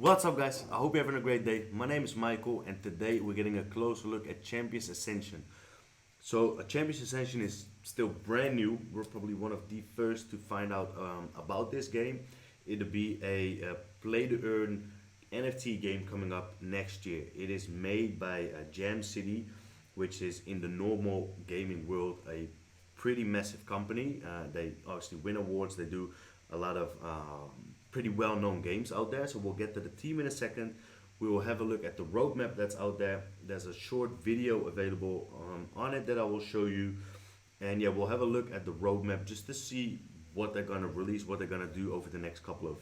What's up, guys? I hope you're having a great day. My name is Michael, and today we're getting a closer look at Champions Ascension. So, Champions Ascension is still brand new. We're probably one of the first to find out about this game. It'll be a play to earn NFT game coming up next year. It is made by Jam City, which is in the normal gaming world a pretty massive company. They obviously win awards, they do a lot of pretty well known games out there. So we'll get to the team in a second. We will have a look at the roadmap that's out there. There's a short video available on it that I will show you. And yeah, we'll have a look at the roadmap just to see what they're going to release, what they're going to do over the next couple of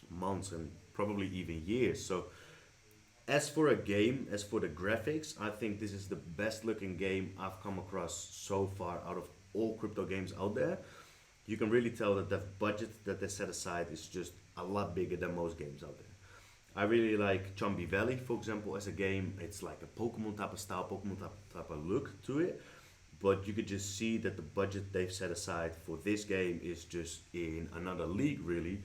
months and probably even years. So as for a game, as for the graphics, I think this is the best looking game I've come across so far out of all crypto games out there. You can really tell that the budget that they set aside is just a lot bigger than most games out there. I really like Chumby Valley, for example, as a game. It's like a Pokemon type of style, Pokemon type of look to it. But you could just see that the budget they've set aside for this game is just in another league, really.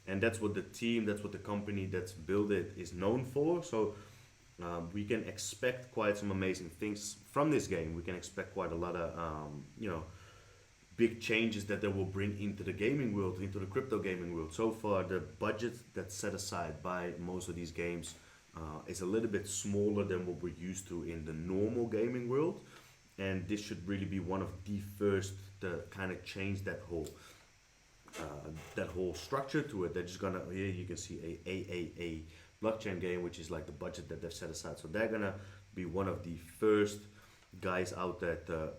And that's what the team, that's what the company that's built it is known for. So we can expect quite some amazing things from this game. We can expect quite a lot of, big changes that they will bring into the gaming world, into the crypto gaming world. So far, the budget that's set aside by most of these games is a little bit smaller than what we're used to in the normal gaming world. And this should really be one of the first to kind of change that whole structure to it. They're just gonna, here you can see a AAA blockchain game, which is like the budget that they've set aside. So they're gonna be one of the first guys out there to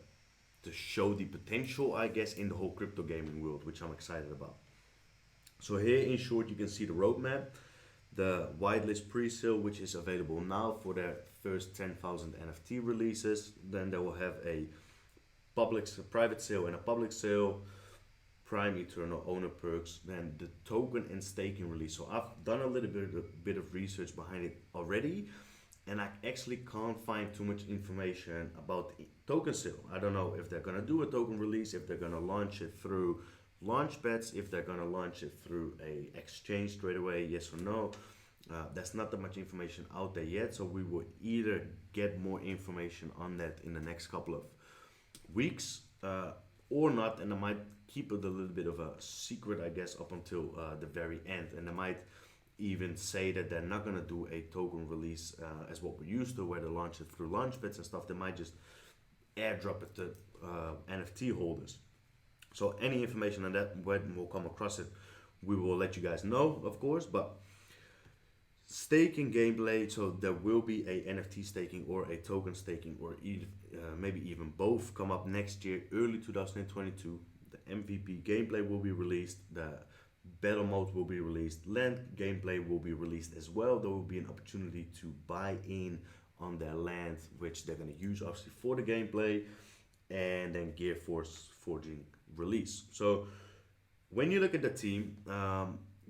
show the potential, I guess, in the whole crypto gaming world, which I'm excited about. So here, in short, you can see the roadmap, the whitelist pre-sale, which is available now for their first 10,000 NFT releases. Then they will have a private sale and a public sale, prime eternal owner perks, then the token and staking release. So I've done a little bit of research behind it already, and I actually can't find too much information about the token sale. I don't know if they're gonna do a token release, if they're gonna launch it through launchpads, if they're gonna launch it through a exchange straight away, yes or no. There's not that much information out there yet, so we will either get more information on that in the next couple of weeks or not, and I might keep it a little bit of a secret, I guess, up until the very end, and I might even say that they're not going to do a token release as what we're used to, where they launch it through launchpads and stuff. They might just airdrop it to NFT holders. So any information on that, when we'll come across it, we will let you guys know, of course. But staking gameplay, so there will be a NFT staking or a token staking, or maybe even both, come up next year, early 2022. The MVP gameplay will be released. The battle mode will be released. Land gameplay will be released as well. There will be an opportunity to buy in on their land, which they're going to use obviously for the gameplay, and then Gear Forging release. So when you look at the team,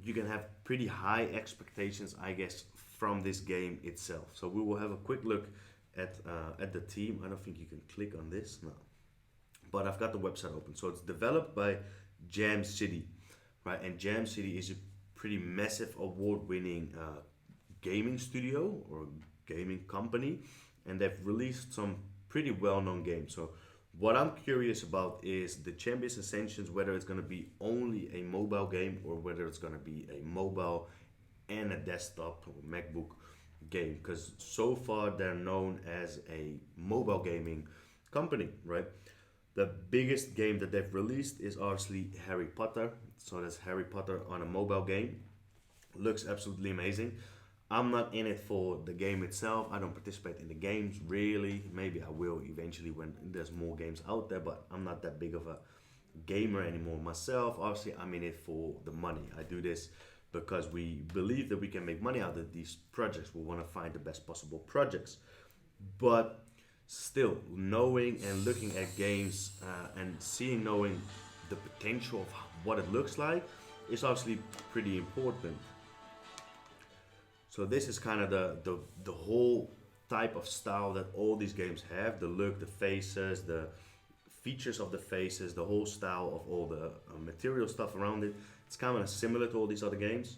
you can have pretty high expectations, I guess, from this game itself. So we will have a quick look at the team. I don't think you can click on this, no. But I've got the website open. So it's developed by Jam City. Right, and Jam City is a pretty massive award-winning gaming studio or gaming company, and they've released some pretty well-known games. So what I'm curious about is the Champions Ascensions, whether it's going to be only a mobile game or whether it's going to be a mobile and a desktop or MacBook game, because so far they're known as a mobile gaming company, right? The biggest game that they've released is obviously Harry Potter. So that's Harry Potter on a mobile game. Looks absolutely amazing. I'm not in it for the game itself. I don't participate in the games really. Maybe I will eventually when there's more games out there, but I'm not that big of a gamer anymore myself. Obviously, I'm in it for the money. I do this because we believe that we can make money out of these projects. We want to find the best possible projects. But still, knowing and looking at games and knowing the potential of what it looks like is obviously pretty important. So this is kind of the whole type of style that all these games have. The look, the faces, the features of the faces, the whole style of all the material stuff around it. It's kind of similar to all these other games.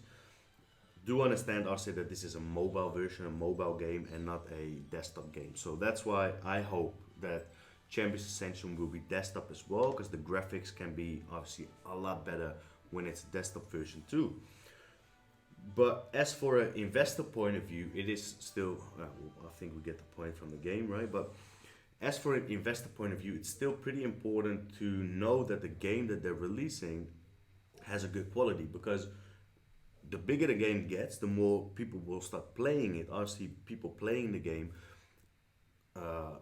do understand also that this is a mobile version, a mobile game, and not a desktop game. So that's why I hope that Champions Ascension will be desktop as well, because the graphics can be obviously a lot better when it's a desktop version too. But as for an investor point of view, it is still, I think we get the point from the game, right? But as for an investor point of view, it's still pretty important to know that the game that they're releasing has a good quality, because the bigger the game gets, the more people will start playing it. Obviously, people playing the game, uh,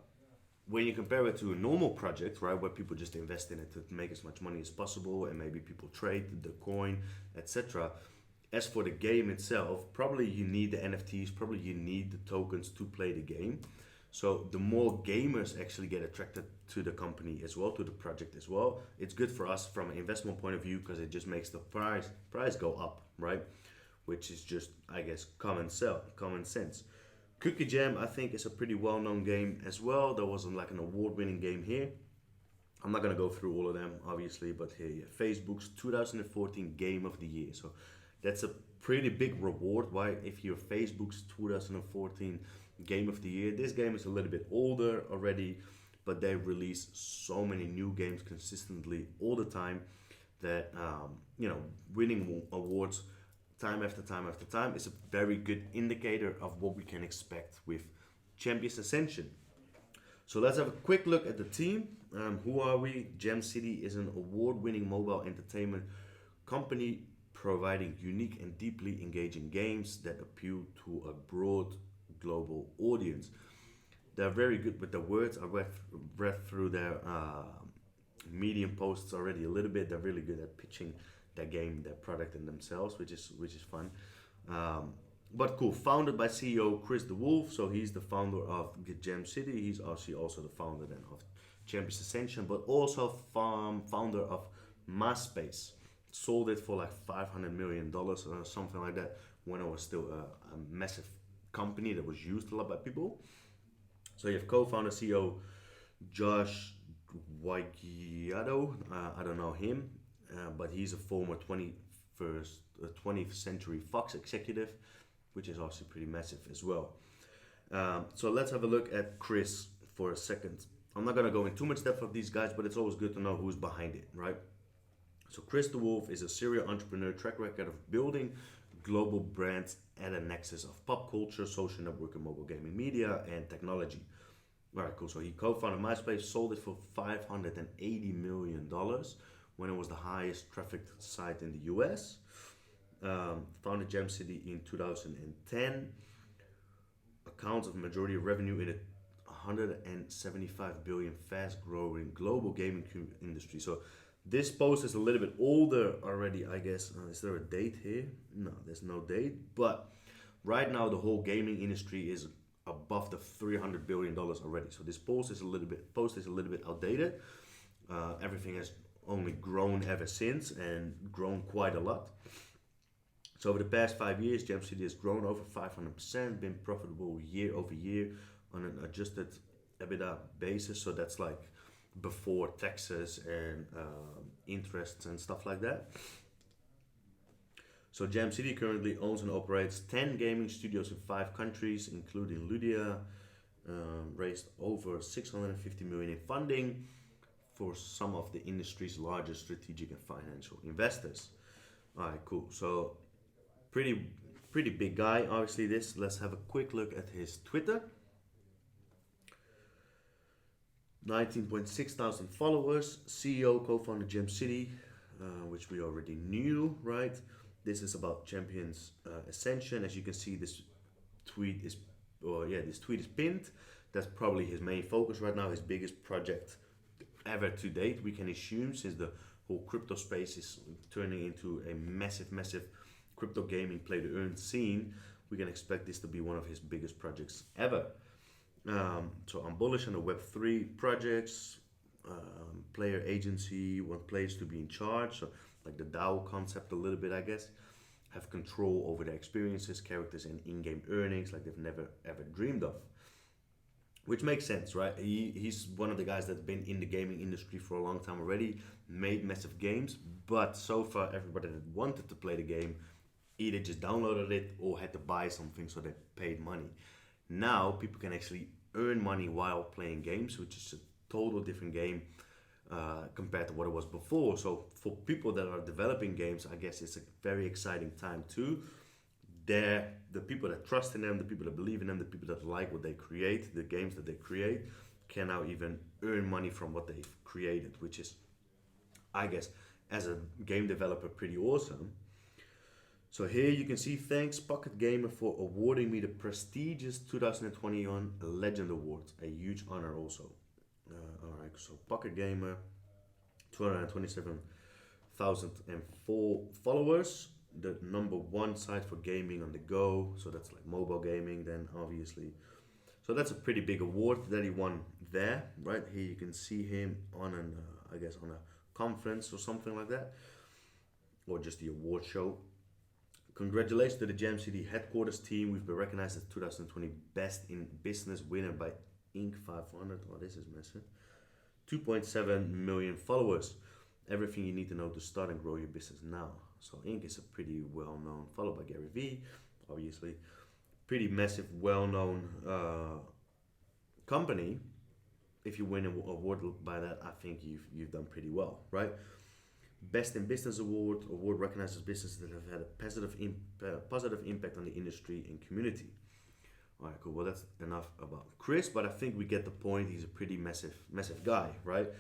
when you compare it to a normal project, right, where people just invest in it to make as much money as possible, and maybe people trade the coin, etc. As for the game itself, probably you need the NFTs, probably you need the tokens to play the game. So the more gamers actually get attracted to the company as well, to the project as well, it's good for us from an investment point of view, because it just makes the price go up, right? Which is just, I guess, common sense. Cookie Jam, I think, is a pretty well-known game as well. There wasn't like an award-winning game here. I'm not gonna go through all of them, obviously, but here, yeah, Facebook's 2014 Game of the Year. So that's a pretty big reward. Why, if you're Facebook's 2014 Game of the Year, this game is a little bit older already, but they release so many new games consistently all the time that winning awards time after time after time is a very good indicator of what we can expect with Champions Ascension. So let's have a quick look at the team. Who are we? Gem City is an award-winning mobile entertainment company providing unique and deeply engaging games that appeal to a broad global audience. They're very good with the words. I read through their Medium posts already a little bit. They're really good at pitching their game, their product, and themselves, which is fun. But cool. Founded by CEO Chris DeWolfe, so he's the founder of Gem City. He's actually also the founder then of Champions Ascension, but also founder of MySpace. Sold it for like $500 million or something like that when it was still a massive company that was used a lot by people. So you have co-founder CEO Josh Waikiado. I don't know him, but he's a former 20th Century Fox executive, which is also pretty massive as well. So let's have a look at Chris for a second. I'm not gonna go in too much depth of these guys, but it's always good to know who's behind it, right? So Chris DeWolfe is a serial entrepreneur, track record of building global brands at a nexus of pop culture, social networking, mobile gaming, media, and technology. All right, cool. So he co-founded MySpace, sold it for $580 million when it was the highest trafficked site in the US. Founded Gem City in 2010. Accounts of majority of revenue in a 175 billion fast-growing global gaming industry. So this post is a little bit older already, I guess. Is there a date here? No, there's no date. But right now, the whole gaming industry is above the $300 billion already. So this post is a little bit outdated. Everything has only grown ever since, and grown quite a lot. So over the past 5 years, Gem City has grown over 500%, been profitable year over year on an adjusted EBITDA basis. So that's like before taxes and interests and stuff like that. So Gem City currently owns and operates 10 gaming studios in 5 countries, including Ludia. Raised over 650 million in funding for some of the industry's largest strategic and financial investors. All right, cool. So pretty big guy. Obviously, this. Let's have a quick look at his Twitter. 19.6 thousand followers. CEO, co-founder Gem City, which we already knew, right? This is about Champions Ascension. As you can see, this tweet is pinned. That's probably his main focus right now, his biggest project ever to date, we can assume, since the whole crypto space is turning into a massive crypto gaming play to earn scene. We can expect this to be one of his biggest projects ever. So I'm bullish on the Web3 projects. Player agency, want players to be in charge, so like the DAO concept a little bit, I guess. Have control over their experiences, characters, and in-game earnings like they've never ever dreamed of. Which makes sense, right? He's one of the guys that's been in the gaming industry for a long time already, made massive games, but so far everybody that wanted to play the game either just downloaded it or had to buy something, so they paid money. Now people can actually earn money while playing games, which is a total different game compared to what it was before. So for people that are developing games, I guess it's a very exciting time too. The people that trust in them, the people that believe in them, the people that like what they create, the games that they create, can now even earn money from what they've created, which is, I guess, as a game developer, pretty awesome. So here you can see, thanks Pocket Gamer for awarding me the prestigious 2021 Legend Award, a huge honor also. Alright, so Pocket Gamer, 227,004 followers, the number one site for gaming on the go, so that's like mobile gaming then obviously. So that's a pretty big award that he won there, right? Here you can see him on an, I guess on a conference or something like that, or just the award show. Congratulations to the Jam City headquarters team. We've been recognized as 2020 Best in Business winner by Inc. 500. Oh, this is massive. 2.7 million followers. Everything you need to know to start and grow your business now. So Inc. is a pretty well-known, followed by Gary Vee, obviously. Pretty massive, well-known company. If you win an award by that, I think you've done pretty well, right? Best in Business award recognizes businesses that have had a positive impact on the industry and community. All right, cool. Well, that's enough about Chris, but I think we get the point. He's a pretty massive guy, right?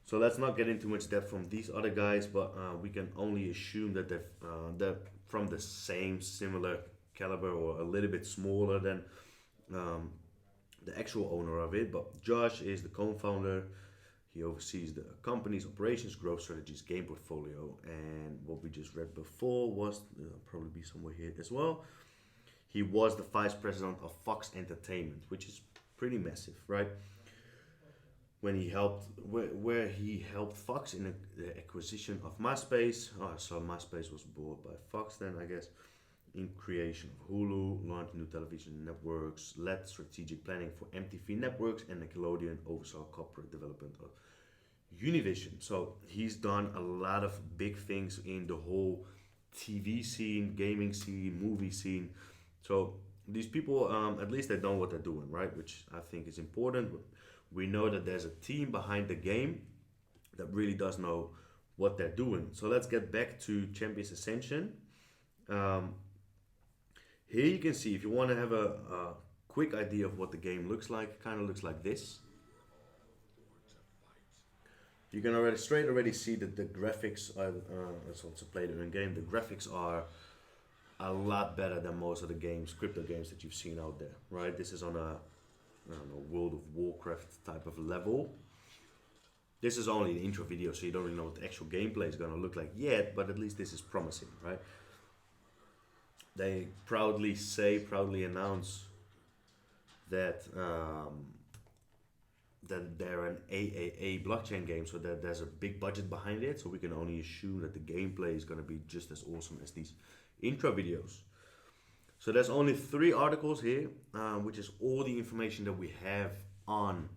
So let's not get into much depth from these other guys, but we can only assume that they're from the same similar caliber or a little bit smaller than the actual owner of it. But Josh is the co-founder. He oversees the company's operations, growth strategies, game portfolio, and what we just read before was probably be somewhere here as well. He was the vice president of Fox Entertainment, which is pretty massive, right? When he helped, where he helped Fox in the acquisition of MySpace. So MySpace was bought by Fox then, I guess. In creation of Hulu, launched new television networks, led strategic planning for MTV networks, and Nickelodeon, oversaw corporate development of Univision. So he's done a lot of big things in the whole TV scene, gaming scene, movie scene. So these people, at least they know what they're doing, right? Which I think is important. We know that there's a team behind the game that really does know what they're doing. So let's get back to Champions Ascension. Here you can see, if you want to have a quick idea of what the game looks like, it kind of looks like this. You can already see that the graphics are, it's also play the game, the graphics are a lot better than most of the games, crypto games that you've seen out there, right? This is on a, I don't know, World of Warcraft type of level. This is only the intro video, so you don't really know what the actual gameplay is going to look like yet, but at least this is promising, right? They proudly announce that that they're an AAA-blockchain game, so that there's a big budget behind it, so we can only assume that the gameplay is going to be just as awesome as these intro videos. So there's only 3 articles here, which is all the information that we have on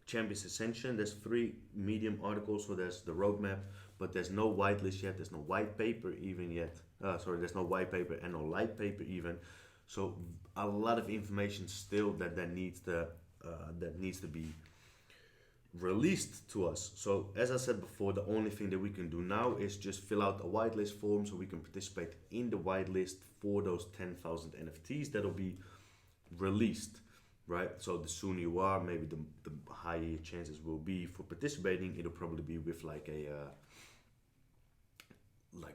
Champions Ascension. There's 3 medium articles, so there's the roadmap, but there's no whitelist yet, there's no white paper even yet. There's no white paper and no light paper even. So a lot of information still that needs to be released to us. So as I said before, the only thing that we can do now is just fill out a whitelist form so we can participate in the whitelist for those 10,000 NFTs that'll be released, right? So the sooner you are, maybe the higher your chances will be for participating. It'll probably be with like a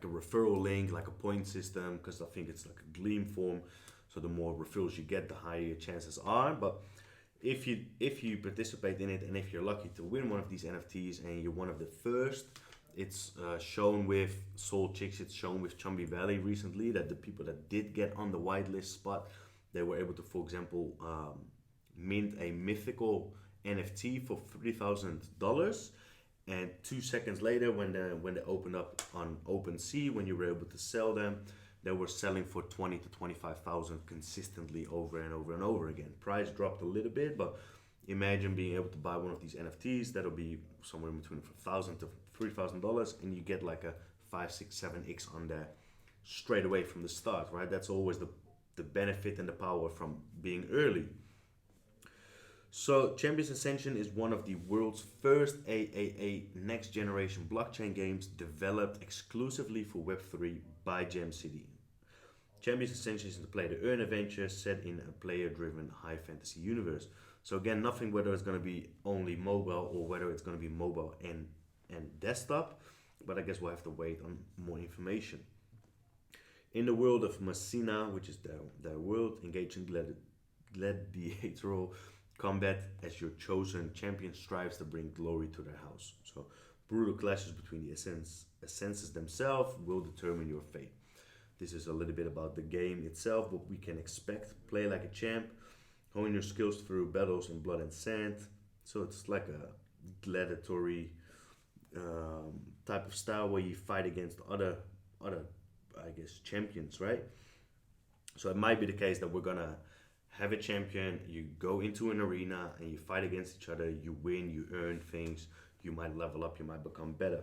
referral link, like a point system, because I think it's like a Gleam form. So the more referrals you get, the higher your chances are. But if you participate in it, and if you're lucky to win one of these NFTs and you're one of the first, it's shown with Soul Chicks, it's shown with Chumby Valley recently that the people that did get on the whitelist spot, they were able to, for example, mint a mythical NFT for $3,000. And 2 seconds later, when they opened up on OpenSea, when you were able to sell them, they were selling for 20 to 25,000 consistently over and over and over again. Price dropped a little bit, but imagine being able to buy one of these NFTs. That'll be somewhere between $1,000 to $3,000, and you get like a 5, 6, 7x on there. straight away from the start, right? That's always the benefit and the power from being early. So Champions Ascension is one of the world's first AAA next generation blockchain games developed exclusively for Web3 by Gem City. Champions Ascension is a play to earn adventure set in a player driven high fantasy universe. So again, nothing whether it's going to be only mobile or whether it's going to be mobile and desktop, but I guess we'll have to wait on more information. In the world of Messina, which is their world, engage in gladiatorial combat as your chosen champion strives to bring glory to their house. So brutal clashes between the essences themselves will determine your fate. This is a little bit about the game itself, what we can expect. Play like a champ, hone your skills through battles in blood and sand. So it's like a gladiatory type of style where you fight against other I guess champions, right? So it might be the case that we're gonna have a champion, you go into an arena and you fight against each other, you win, you earn things, you might level up, you might become better.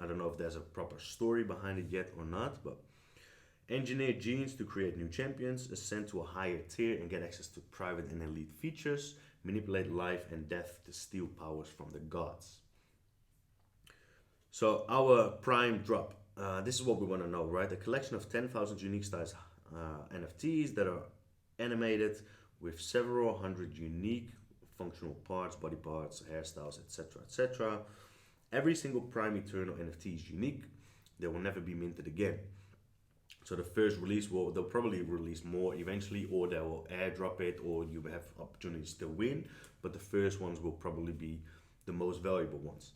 I don't know if there's a proper story behind it yet or not, but engineer genes to create new champions, ascend to a higher tier and get access to private and elite features, manipulate life and death to steal powers from the gods. So our prime drop, this is what we want to know, right? A collection of 10,000 unique styles NFTs that are animated with several hundred unique functional parts, body parts, hairstyles, etc., etc. Every single Prime Eternal NFT is unique. They will never be minted again. So the first release they'll probably release more eventually, or they will airdrop it, or you have opportunities to win. But the first ones will probably be the most valuable ones.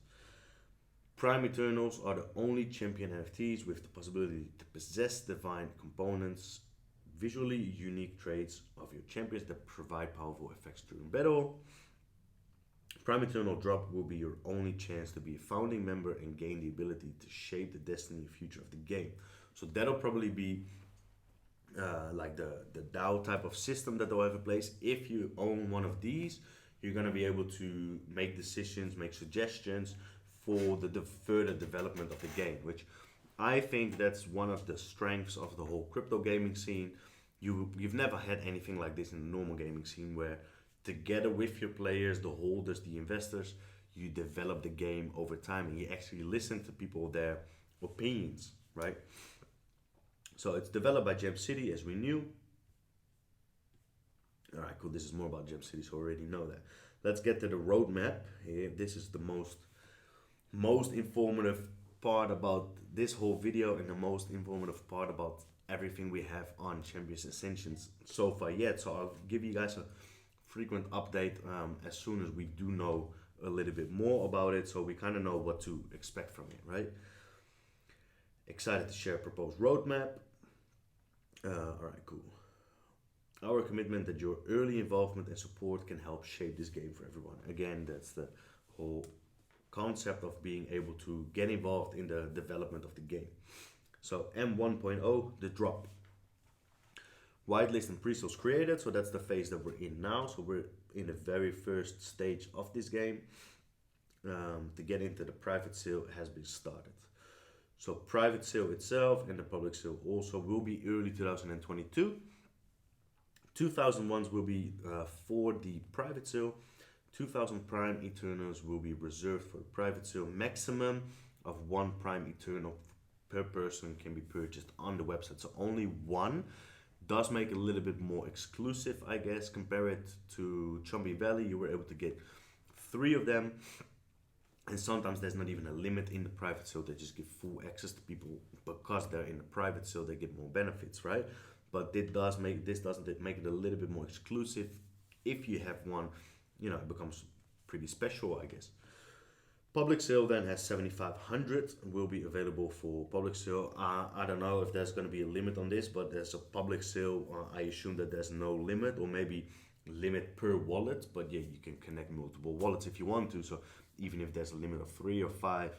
Prime Eternals are the only champion NFTs with the possibility to possess divine components, visually unique traits of your champions that provide powerful effects during battle. Prime Eternal drop will be your only chance to be a founding member and gain the ability to shape the destiny and future of the game. So that'll probably be like the DAO type of system that they'll have in place. If you own one of these, you're going to be able to make decisions, make suggestions for the further development of the game, which I think that's one of the strengths of the whole crypto gaming scene. You've never had anything like this in the normal gaming scene, where together with your players, the holders, the investors, you develop the game over time and you actually listen to people, their opinions, right? So it's developed by Gem City, as we knew. All right, cool. This is more about Gem City, so I already know that. Let's get to the roadmap here. This is the most informative part about this whole video and the most informative part about everything we have on Champions Ascensions so far yet. So I'll give you guys a frequent update as soon as we do know a little bit more about it, so we kind of know what to expect from it, right? Excited to share a proposed roadmap. All right, cool. Our commitment that your early involvement and support can help shape this game for everyone. Again, that's the whole concept of being able to get involved in the development of the game. So M1.0, the drop. Whitelist and pre-sales created, so that's the phase that we're in now. So we're in the very first stage of this game. To get into the private sale has been started. So private sale itself and the public sale also will be early 2022. 2,000 ones will be for the private sale. 2,000 Prime Eternals will be reserved for the private sale. Maximum of one Prime Eternal per person can be purchased on the website. So only one does make it a little bit more exclusive, I guess. Compare it to Chompy Valley, you were able to get 3 of them. And sometimes there's not even a limit in the private sale. They just give full access to people because they're in the private sale. They get more benefits, right? But it doesn't make it a little bit more exclusive. If you have one, you know, it becomes pretty special, I guess. Public sale then has 7,500 will be available for public sale. I don't know if there's going to be a limit on this, but there's a public sale. I assume that there's no limit, or maybe limit per wallet. But yeah, you can connect multiple wallets if you want to. So even if there's a limit of 3 or 5,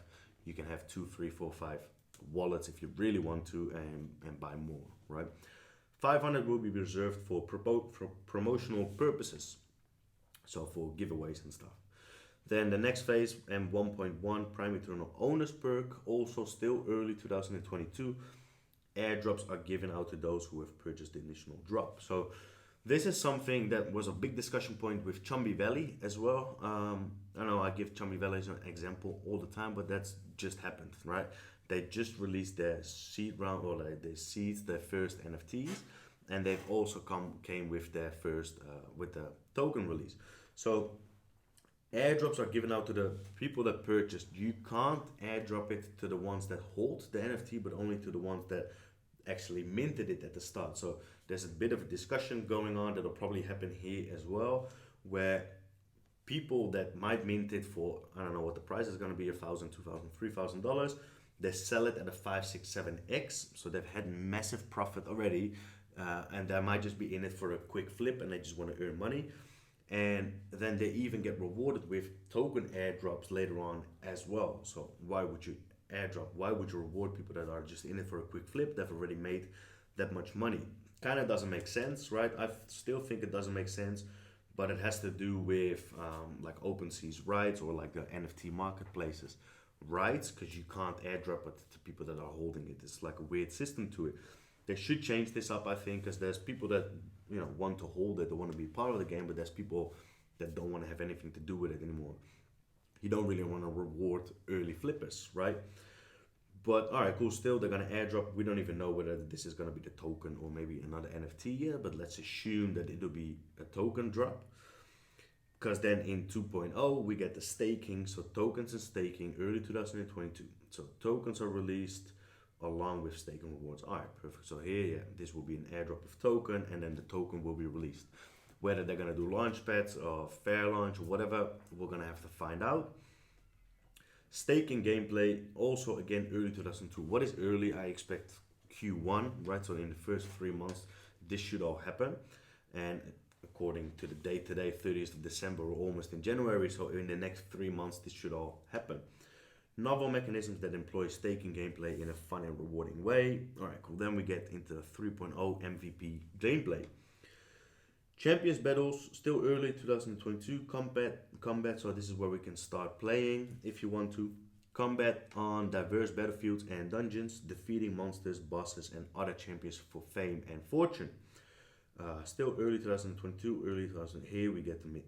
you can have 2, 3, 4, 5 wallets if you really want to, and buy more, right? 500 will be reserved for promotional purposes, so for giveaways and stuff. Then the next phase, M1.1, Prime Eternal Owners Perk, also still early 2022. airdrops are given out to those who have purchased the initial drop. So this is something that was a big discussion point with Chumby Valley as well. I know I give Chumby Valley as an example all the time, but that's just happened, right? They just released their seed round, or like they seeded their first NFTs, and they've also came with their first with the token release. So airdrops are given out to the people that purchased. You can't airdrop it to the ones that hold the NFT, but only to the ones that actually minted it at the start. So there's a bit of a discussion going on that'll probably happen here as well, where people that might mint it for, I don't know what the price is going to be, $1,000, $2,000, $3,000, they sell it at a 5, 6, 7x. So they've had massive profit already, and they might just be in it for a quick flip and they just want to earn money. And then they even get rewarded with token airdrops later on as well. So why would you airdrop? Why would you reward people that are just in it for a quick flip? They've already made that much money. Kind of doesn't make sense, right? I still think it doesn't make sense, but it has to do with like OpenSea's rights, or like the NFT marketplaces rights, because you can't airdrop it to people that are holding it. It's like a weird system to it. They should change this up, I think, because there's people that want to hold it, they want to be part of the game, but there's people that don't want to have anything to do with it anymore. You don't really want to reward early flippers, right? But all right, cool. Still, they're gonna airdrop. We don't even know whether this is gonna be the token or maybe another NFT yet, but let's assume that it'll be a token drop. Because then in 2.0 we get the staking, so tokens and staking early 2022. So tokens are released along with staking rewards. All right, perfect. So here, yeah, this will be an airdrop of token, and then the token will be released. Whether they're gonna do launch pads or fair launch or whatever, we're gonna have to find out. Staking gameplay also again early 2002. What is early? I expect Q1, right? So in the first 3 months, this should all happen. And according to the date today, 30th of December, we're almost in January. So in the next 3 months, this should all happen. Novel mechanisms that employ staking gameplay in a fun and rewarding way. All right, cool. Then we get into 3.0 MVP gameplay. Champions battles, still early 2022. Combat, so this is where we can start playing if you want to. Combat on diverse battlefields and dungeons, defeating monsters, bosses, and other champions for fame and fortune. Still early 2022, early 2000. Here we get the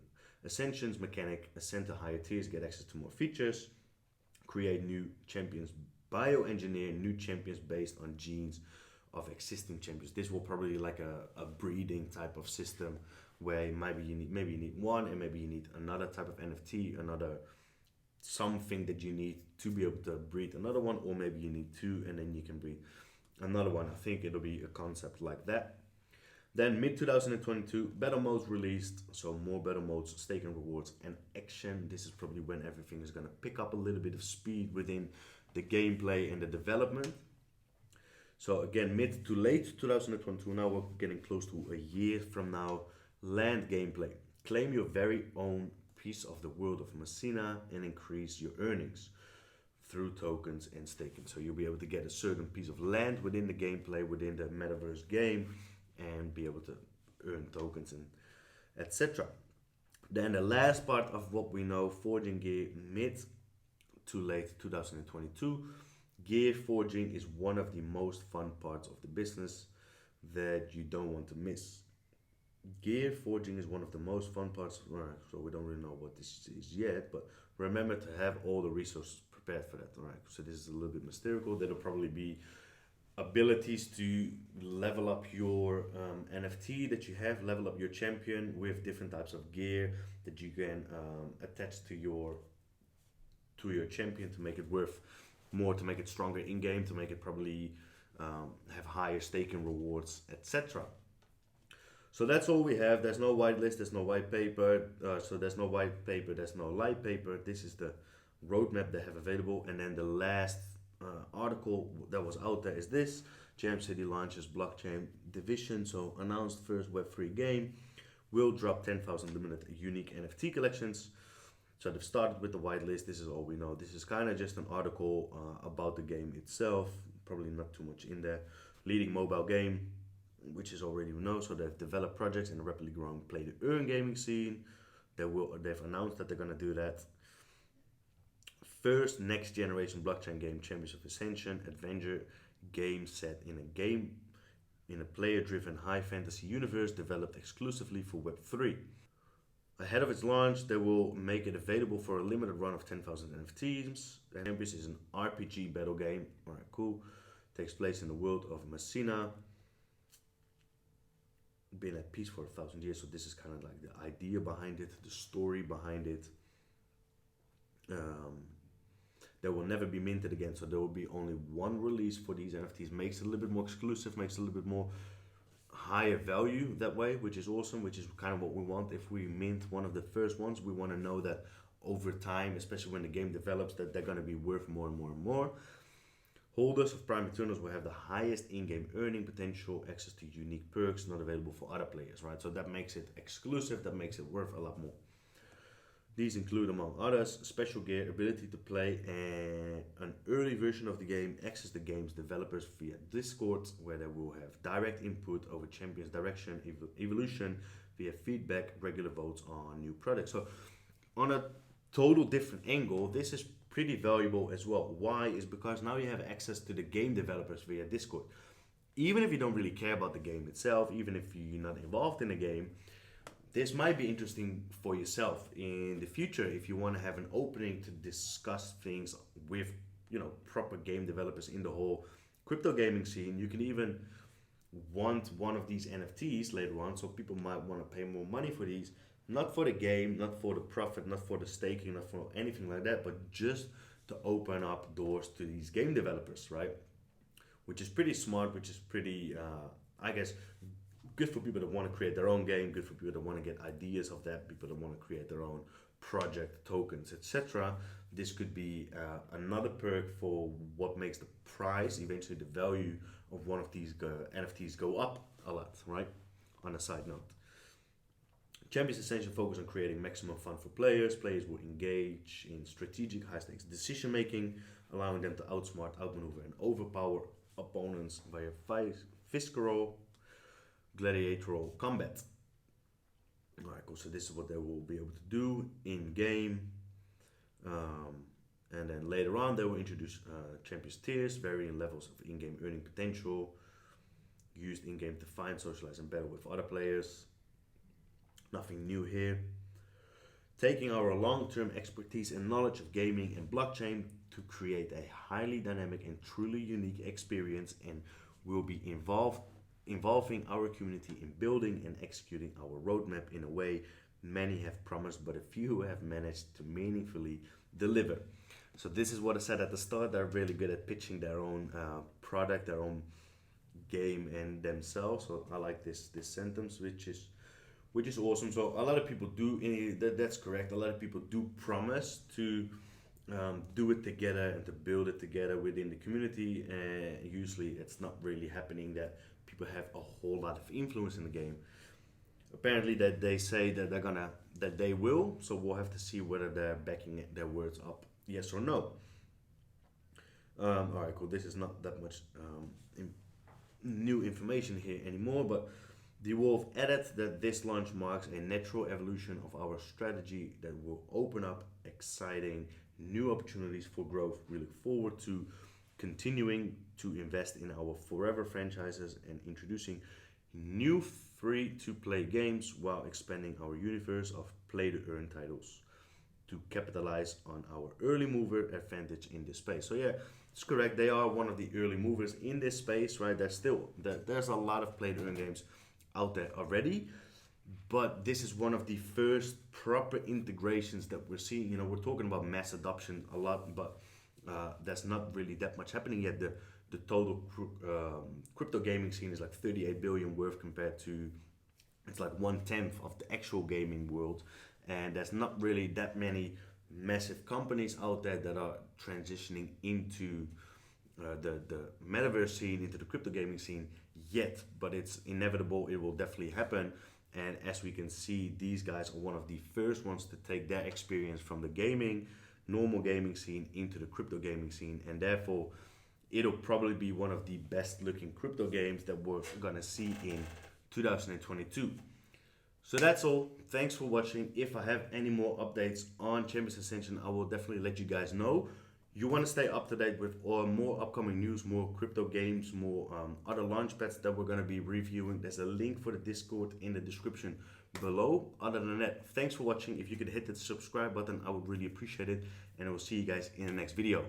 Ascensions mechanic, ascend to higher tiers, get access to more features, create new champions, bioengineer new champions based on genes of existing champions. This will probably like a breeding type of system where maybe you need one, and maybe you need another type of NFT, another something that you need to be able to breed another one, or maybe you need two and then you can breed another one. I think it'll be a concept like that. Then mid 2022, battle modes released, so more battle modes, staking rewards, and action. This is probably when everything is gonna pick up a little bit of speed within the gameplay and the development. So again, mid to late 2022, now we're getting close to a year from now. Land gameplay. Claim your very own piece of the world of Messina and increase your earnings through tokens and staking. So you'll be able to get a certain piece of land within the gameplay, within the metaverse game, and be able to earn tokens and etc. Then the last part of what we know, forging gear, mid to late 2022. Gear forging is one of the most fun parts of the business that you don't want to miss. Gear forging is one of the most fun parts, right? So we don't really know what this is yet, but remember to have all the resources prepared for that, right? So this is a little bit mystical. There'll probably be abilities to level up your NFT that you have, level up your champion with different types of gear that you can attach to your champion to make it worth more, to make it stronger in game, to make it probably have higher staking rewards, etc. So that's all we have. There's no whitelist, there's no white paper. So there's no white paper, there's no light paper. This is the roadmap they have available. And then the last article that was out there is this. Jam City launches blockchain division. So announced first Web3 game. Will drop 10,000 limited unique NFT collections. So they've started with the whitelist. This is all we know. This is kind of just an article about the game itself. Probably not too much in there. Leading mobile game, which is already we know. So they've developed projects in a rapidly growing play to earn gaming scene. They've announced that they're gonna do that. First next generation blockchain game, Champions Ascension, adventure game set in a player-driven high fantasy universe developed exclusively for Web3. Ahead of its launch, they will make it available for a limited run of 10,000 NFTs. Champions is an RPG battle game. Alright, cool. Takes place in the world of Messina. Been at peace for 1,000 years, so this is kind of like the idea behind it, the story behind it. They will never be minted again, so there will be only one release for these NFTs. Makes it a little bit more exclusive, makes it a little bit more higher value that way, which is awesome, which is kind of what we want. If we mint one of the first ones, we want to know that over time, especially when the game develops, that they're going to be worth more and more and more. Holders of Prime Eternals will have the highest in-game earning potential, access to unique perks not available for other players, right? So that makes it exclusive, that makes it worth a lot more. These include, among others, special gear, ability to play an early version of the game, access the game's developers via Discord, where they will have direct input over Champions direction, evolution, via feedback, regular votes on new products. So on a total different angle, this is pretty valuable as well. Why? Is because now you have access to the game developers via Discord. Even if you don't really care about the game itself, even if you're not involved in the game, this might be interesting for yourself in the future if you want to have an opening to discuss things with, proper game developers in the whole crypto gaming scene. You can even want one of these NFTs later on, so people might want to pay more money for these, not for the game, not for the profit, not for the staking, not for anything like that, but just to open up doors to these game developers, right? Which is pretty smart, which is pretty, I guess, good for people that want to create their own game, good for people that want to get ideas of that, people that want to create their own project, tokens, etc. This could be another perk for what makes the price, eventually the value of one of these NFTs go up a lot, right? On a side note. Champions Ascension focus on creating maximum fun for players. Players will engage in strategic, high-stakes decision-making, allowing them to outsmart, outmaneuver, and overpower opponents via visceral, gladiatorial combat. Alright, cool. So this is what they will be able to do in-game. And then later on, they will introduce Champions tiers, varying levels of in-game earning potential, used in-game to find, socialize, and battle with other players. Nothing new here. Taking our long-term expertise and knowledge of gaming and blockchain to create a highly dynamic and truly unique experience, and will be involving our community in building and executing our roadmap in a way many have promised, but a few have managed to meaningfully deliver. So this is what I said at the start. They're really good at pitching their own product, their own game, and themselves. So I like this sentence, which is awesome. So a lot of people do, that's correct, a lot of people do promise to do it together and to build it together within the community, and usually it's not really happening that people have a whole lot of influence in the game. Apparently that they say that they will, so we'll have to see whether they're backing their words up, yes or no. Alright, cool. This is not that much new information here anymore, but DeWolfe added that this launch marks a natural evolution of our strategy that will open up exciting new opportunities for growth. We look forward to continuing to invest in our forever franchises and introducing new free-to-play games while expanding our universe of play-to-earn titles to capitalize on our early mover advantage in this space. So yeah, it's correct. They are one of the early movers in this space, right? There's a lot of play-to-earn games out there already, but this is one of the first proper integrations that we're seeing. We're talking about mass adoption a lot, but there's not really that much happening yet. The total crypto gaming scene is like 38 billion worth compared to, it's like 1/10 of the actual gaming world, and there's not really that many massive companies out there that are transitioning into the metaverse scene, into the crypto gaming scene yet, but it's inevitable. It will definitely happen. And as we can see, these guys are one of the first ones to take their experience from the normal gaming scene into the crypto gaming scene, and therefore it'll probably be one of the best looking crypto games that we're gonna see in 2022. So that's all. Thanks for watching. If I have any more updates on Champions Ascension, I will definitely let you guys know. you want to stay up to date with more upcoming news, more crypto games, more other launch pads that we're going to be reviewing, there's a link for the Discord in the description below. Other than that, thanks for watching. If you could hit the subscribe button, I would really appreciate it. And I will see you guys in the next video.